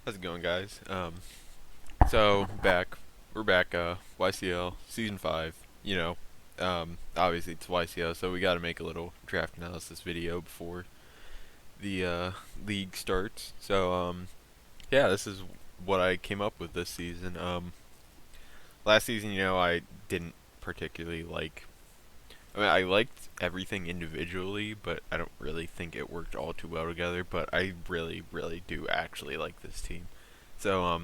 How's it going, guys? We're back. YCL season 5. Obviously it's YCL, so we got to make a little draft analysis video before the league starts. Yeah, this is what I came up with this season. Last season, I didn't particularly like. I mean, I liked everything individually, but I don't really think it worked all too well together. But I really, really do actually like this team. So,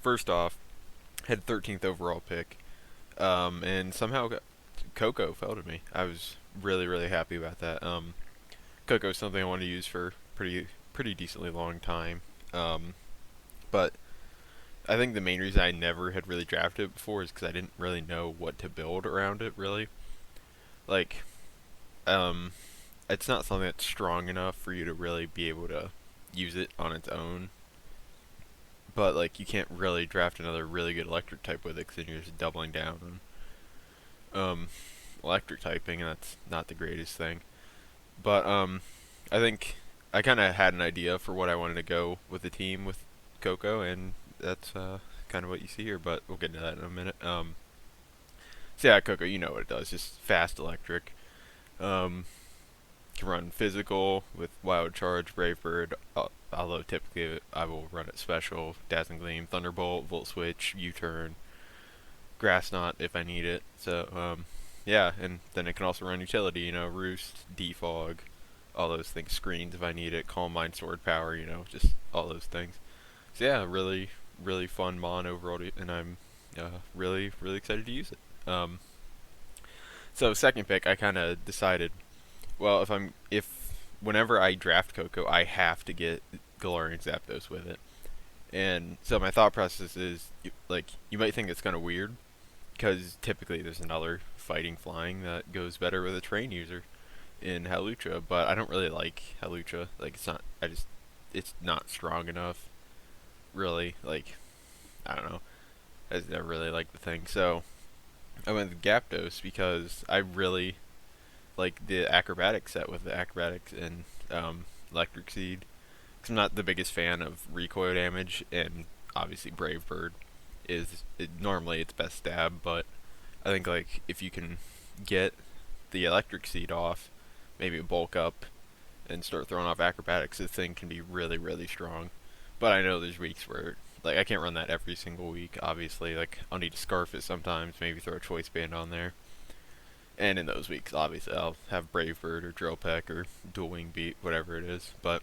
first off, had 13th overall pick, and somehow Coco fell to me. I was really, really happy about that. Coco is something I want to use for pretty decently long time. But I think the main reason I never had really drafted it before is because I didn't really know what to build around it. Really, like, um, it's not something that's strong enough for you to really be able to use it on its own. But like, you can't really draft another really good electric type with it because then you're just doubling down on electric typing, and that's not the greatest thing. But I think I kind of had an idea for what I wanted to go with the team with Coco, and that's kind of what you see here. But we'll get into that in a minute. So yeah, Coco, you know what it does, just fast electric. Um, can run physical with Wild Charge, Brave Bird. Although typically I will run it special, Dazzling Gleam, Thunderbolt, Volt Switch, U-turn, Grass Knot if I need it. Yeah, and then it can also run utility, Roost, Defog, all those things, screens if I need it, Calm Mind, Sword Power, just all those things. So yeah, really, really fun mon overall, and I'm really, really excited to use it. So second pick, I kind of decided, well, if whenever I draft Coco, I have to get Galarian Zapdos with it. And so my thought process is, like, you might think it's kind of weird, because typically there's another fighting flying that goes better with a train user in Halucha, but I don't really like Halucha. Like, it's not strong enough, really. Like, I don't know. I just never really liked the thing. So I went with Gyapdos because I really like the acrobatic set with the acrobatics and electric seed. Cause I'm not the biggest fan of recoil damage, and obviously Brave Bird normally its best stab, but I think like if you can get the electric seed off, maybe bulk up and start throwing off acrobatics, this thing can be really, really strong. But I know there's weeks where like I can't run that every single week. Obviously, like I'll need to scarf it sometimes, maybe throw a choice band on there. And in those weeks, obviously, I'll have Brave Bird or Drill Peck or Dual Wing Beat, whatever it is. But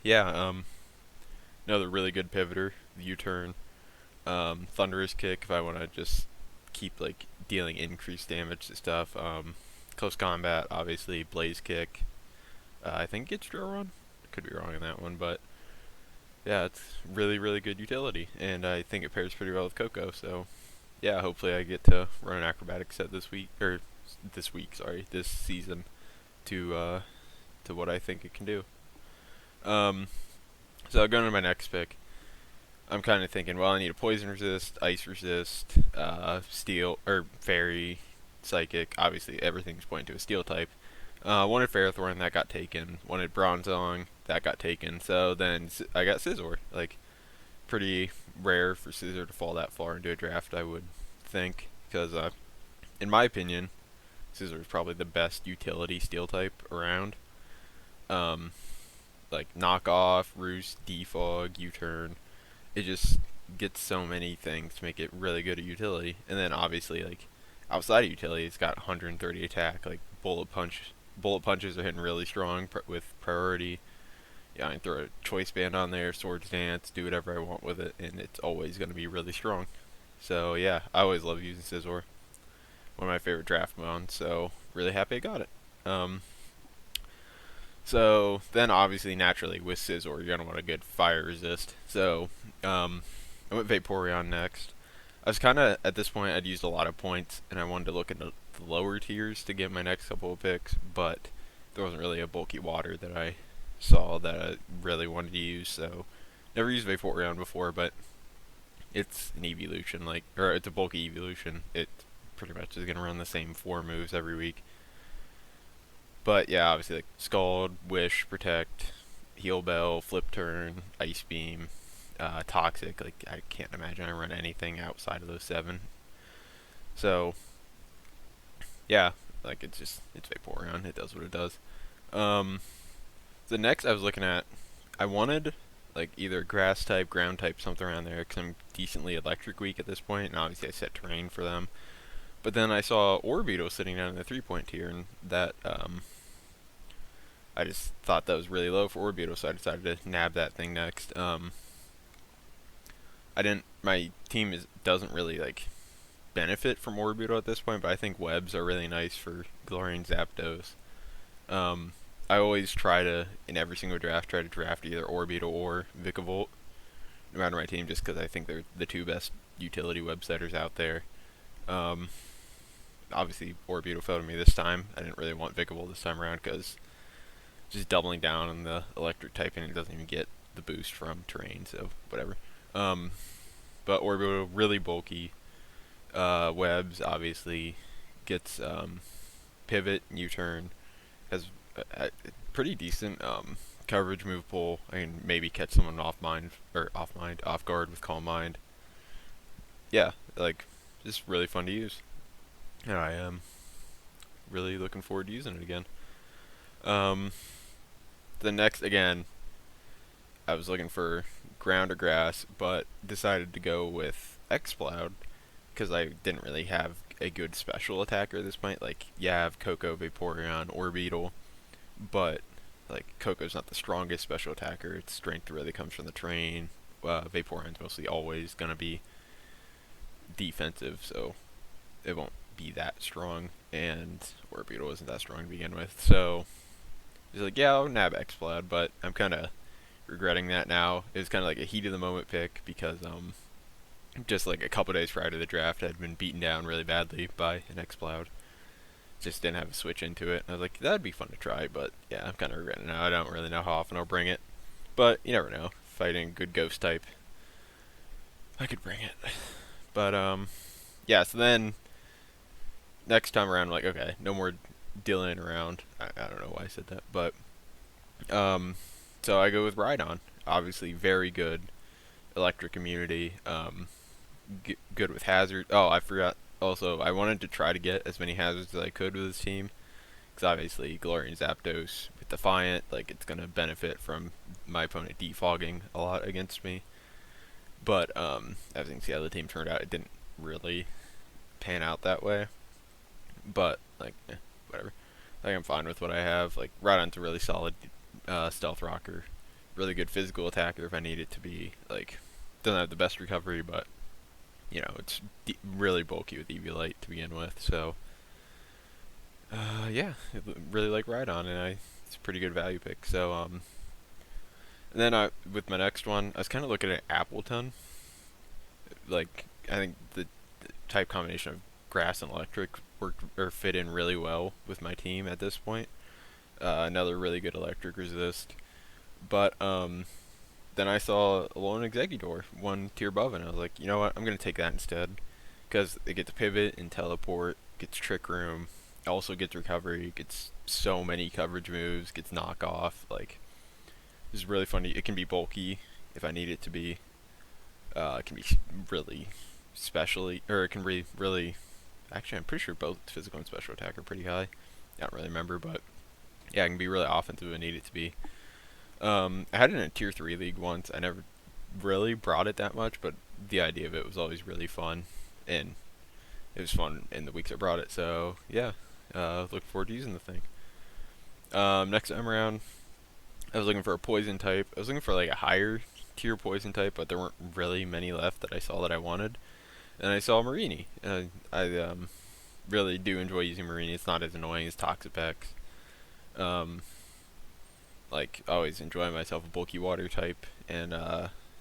yeah, another really good pivoter, the U-turn, Thunderous Kick if I want to just keep like dealing increased damage to stuff. Close combat, obviously, Blaze Kick. I think it's Drill Run. Could be wrong on that one, but yeah, it's really, really good utility, and I think it pairs pretty well with Coco. So yeah, hopefully I get to run an acrobatic set this season to what I think it can do. Um, so going to my next pick, I'm kind of thinking, well, I need a poison resist, ice resist, steel or fairy, psychic. Obviously, everything's pointing to a steel type. Wanted Ferrothorn, that got taken. Wanted Bronzong, that got taken. So then I got Scizor. Like, pretty rare for Scizor to fall that far into a draft, I would think, because in my opinion, Scizor is probably the best utility steel type around. Um, like knockoff, roost, defog, U-turn. It just gets so many things to make it really good at utility. And then obviously, like outside of utility, it's got 130 attack. Like bullet punches are hitting really strong with priority. Yeah, I can throw a choice band on there, swords dance, do whatever I want with it, and it's always going to be really strong. So yeah, I always love using Scizor. One of my favorite draft modes. So really happy I got it. Um, so then obviously naturally with Scizor you're gonna want a good fire resist. So I went Vaporeon next. I was kind of at this point I'd used a lot of points and I wanted to look into the lower tiers to get my next couple of picks, but there wasn't really a bulky water that I saw that I really wanted to use. So never used Vaporeon before, but it's an evolution or it's a bulky evolution. It pretty much is gonna run the same 4 moves every week. But yeah, obviously like Scald, Wish, Protect, Heal Bell, Flip Turn, Ice Beam, toxic. Like I can't imagine I run anything outside of those 7. So yeah, like it's Vaporeon. It does what it does. Um, the next I was looking at, I wanted like either grass type, ground type, something around there, because I'm decently electric weak at this point, and obviously I set terrain for them. But then I saw Orbeetle sitting down in the 3-point tier, and that I just thought that was really low for Orbeetle, so I decided to nab that thing next. I didn't. My team doesn't really like benefit from Orbeetle at this point, but I think webs are really nice for Galarian Zapdos. Um, I always try to, in every single draft, try to draft either Orbeetle or Vikavolt around my team, just because I think they're the 2 best utility web setters out there. Um, Obviously, Orbeetle fell to me this time. I didn't really want Vikavolt this time around because just doubling down on the electric typing, it doesn't even get the boost from terrain, so whatever. Um, but Orbeetle, really bulky. Webs, obviously, gets pivot, U-turn, has a pretty decent coverage move pool. I can maybe catch someone off guard with Calm Mind. Yeah, like just really fun to use, and I am really looking forward to using it again. Um, the next again, I was looking for ground or grass, but decided to go with Exploud because I didn't really have a good special attacker at this point. Like, yeah, I have Coco, Vaporeon, Orbeetle, but like Coco's not the strongest special attacker. Its strength really comes from the terrain. Vaporeon's mostly always gonna be defensive, so it won't be that strong. And Orbeetle isn't that strong to begin with, so he's like, yeah, I'll nab Exploud, but I'm kind of regretting that now. It was kind of like a heat of the moment pick because just like a couple days prior to the draft, I'd been beaten down really badly by an Exploud. Just didn't have a switch into it. I was like, that'd be fun to try, but yeah, I'm kind of regretting it now. I don't really know how often I'll bring it, but you never know. Fighting good ghost type, I could bring it. But yeah. So then next time around, I'm like, okay, no more dilling around. I don't know why I said that, but so I go with Rhydon. Obviously, very good electric immunity. Good with hazard. Oh, I forgot. Also, I wanted to try to get as many hazards as I could with this team, because obviously Galarian Zapdos with Defiant, like it's gonna benefit from my opponent defogging a lot against me. But as you can see how the team turned out, it didn't really pan out that way. But like, whatever. I think I'm fine with what I have. Like Rhydon's a really solid stealth rocker, really good physical attacker if I need it to be. Like, doesn't have the best recovery, but you know, it's really bulky with Eviolite to begin with, so yeah, I really like Rhydon, and it's a pretty good value pick. So and then with my next one, I was kind of looking at Appleton. Like, I think the type combination of grass and electric worked or fit in really well with my team at this point. Another really good electric resist, but then I saw Alolan Exeggutor, 1 tier above, and I was like, you know what, I'm going to take that instead. Because it gets pivot and teleport, gets trick room, also gets recovery, gets so many coverage moves, gets knockoff. Like, it's really funny. It can be bulky if I need it to be. It can be really specially, or it can be really. Actually, I'm pretty sure both physical and special attack are pretty high. I don't really remember, but yeah, it can be really offensive if I need it to be. I had it in a tier 3 league once. I never really brought it that much, but the idea of it was always really fun, and it was fun in the weeks I brought it. So yeah, look forward to using the thing. Next time around, I was looking for a poison type. I was looking for like a higher tier poison type, but there weren't really many left that I saw that I wanted. And I saw Marini. I really do enjoy using Marini. It's not as annoying as Toxapex. Like, I always enjoy myself a bulky water type, and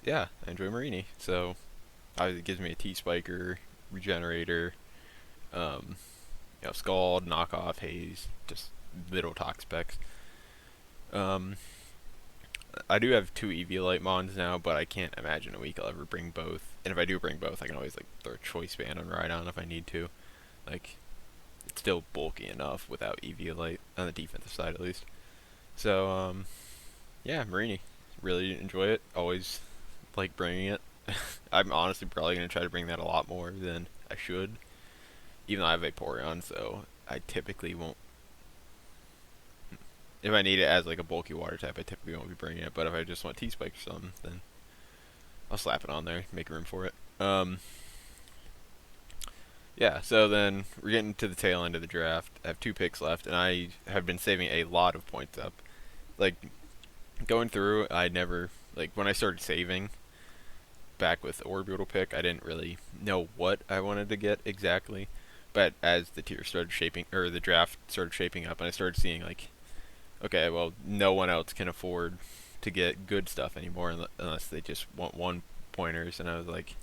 yeah, I enjoy Marini. So, it gives me a T-Spiker, Regenerator, Scald, Knockoff, Haze, just little Toxapex. I do have 2 Eviolite Mons now, but I can't imagine a week I'll ever bring both. And if I do bring both, I can always like throw a Choice Band on Rhydon if I need to. Like, it's still bulky enough without Eviolite, on the defensive side at least. So, yeah, Marini. Really enjoy it. Always like bringing it. I'm honestly probably gonna try to bring that a lot more than I should, even though I have Vaporeon, so I typically won't. If I need it as like a bulky water type, I typically won't be bringing it. But if I just want T-Spike or something, then I'll slap it on there, make room for it. Yeah, so then we're getting to the tail end of the draft. I have 2 picks left, and I have been saving a lot of points up. Like, going through, I never, like, when I started saving back with the Orbital pick, I didn't really know what I wanted to get exactly. But as the tier started shaping, or the draft started shaping up, and I started seeing, like, okay, well, no one else can afford to get good stuff anymore unless they just want 1 pointers, and I was like,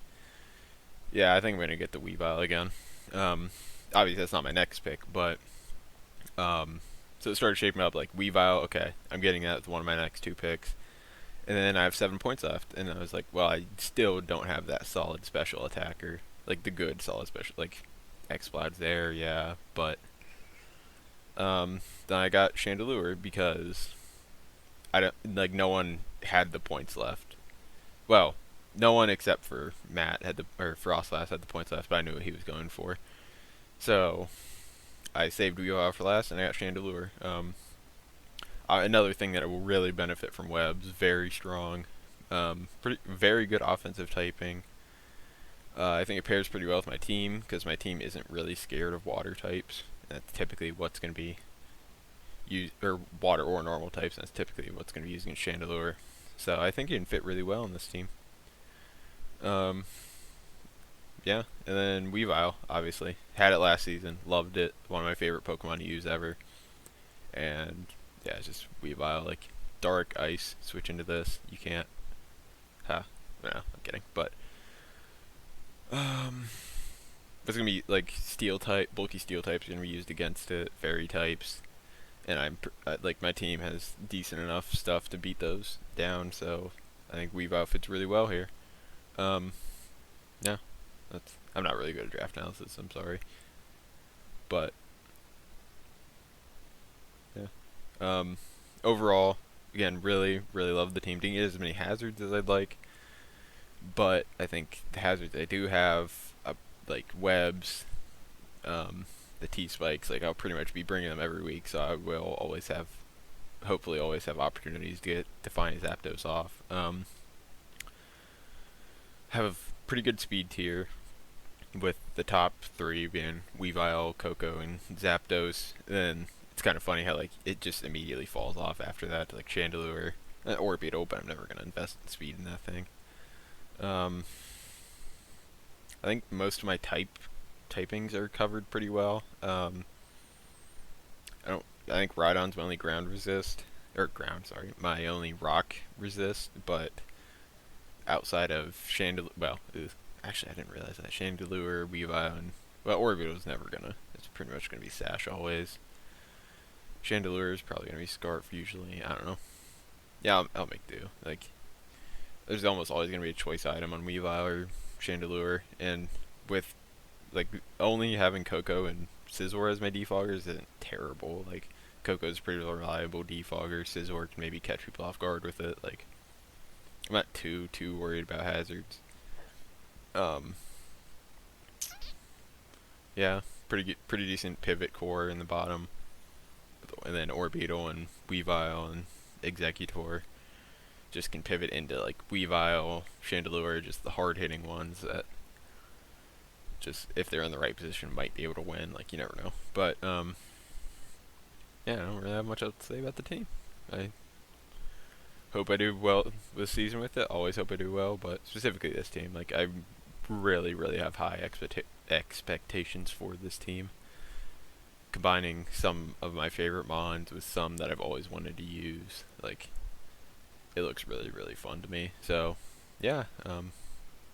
yeah, I think I'm going to get the Weavile again. Obviously, that's not my next pick, but so it started shaping up like Weavile. Okay, I'm getting that as one of my next 2 picks, and then I have 7 points left, and I was like, well, I still don't have that solid special attacker, like the good solid special, like X-Ploud's there, yeah, but then I got Chandelure because I don't like no one had the points left. Well, no one except for Matt had the or Frostlass had the points left, but I knew what he was going for. So I saved Weavile for last, and I got Chandelure. Another thing that will really benefit from Webs, very strong, very good offensive typing. I think it pairs pretty well with my team because my team isn't really scared of water types. That's typically what's going to be used, or water or normal types. And that's typically what's going to be used in Chandelure. So I think it can fit really well in this team. Yeah, and then Weavile, obviously. Had it last season, loved it. One of my favorite Pokemon to use ever. And yeah, it's just Weavile, like Dark, Ice, switch into this. You can't. No, I'm kidding. But, it's going to be like Steel type, bulky Steel types are going to be used against it, Fairy types. And like my team has decent enough stuff to beat those down, so I think Weavile fits really well here. Yeah, I'm not really good at draft analysis. I'm sorry, but yeah. Overall, again, really, really love the team. Didn't get as many hazards as I'd like, but I think the hazards I do have, like Webs, the T-Spikes, like I'll pretty much be bringing them every week, so I will always have, hopefully always have opportunities to find Zapdos off. Have a pretty good speed tier, with the top 3 being Weavile, Koko, and Zapdos. Then it's kind of funny how like it just immediately falls off after that to like Chandelure, Orbeetle, but I'm never gonna invest in speed in that thing. I think most of my typings are covered pretty well. I think Rhydon's my only my only rock resist, but outside of Chandelure, well, actually I didn't realize that Chandelure, Weavile, and well, Orbeetle's never gonna. It's pretty much gonna be Sash always. Chandelure is probably gonna be Scarf usually. I don't know. Yeah, I'll make do. Like, there's almost always gonna be a choice item on Weavile or Chandelure, and with like only having Koko and Scizor as my defoggers isn't terrible. Like, Koko's a pretty reliable defogger. Scizor can maybe catch people off guard with it. Like, I'm not too worried about hazards. Yeah, pretty decent pivot core in the bottom, and then Orbeetle and Weavile and Executor just can pivot into like Weavile, Chandelure, just the hard hitting ones that just if they're in the right position might be able to win. Like, you never know. But yeah, I don't really have much else to say about the team. I hope I do well this season with it. Always hope I do well, but specifically this team, like I really have high expectations for this team. Combining some of my favorite mons with some that I've always wanted to use, like it looks really fun to me. So yeah,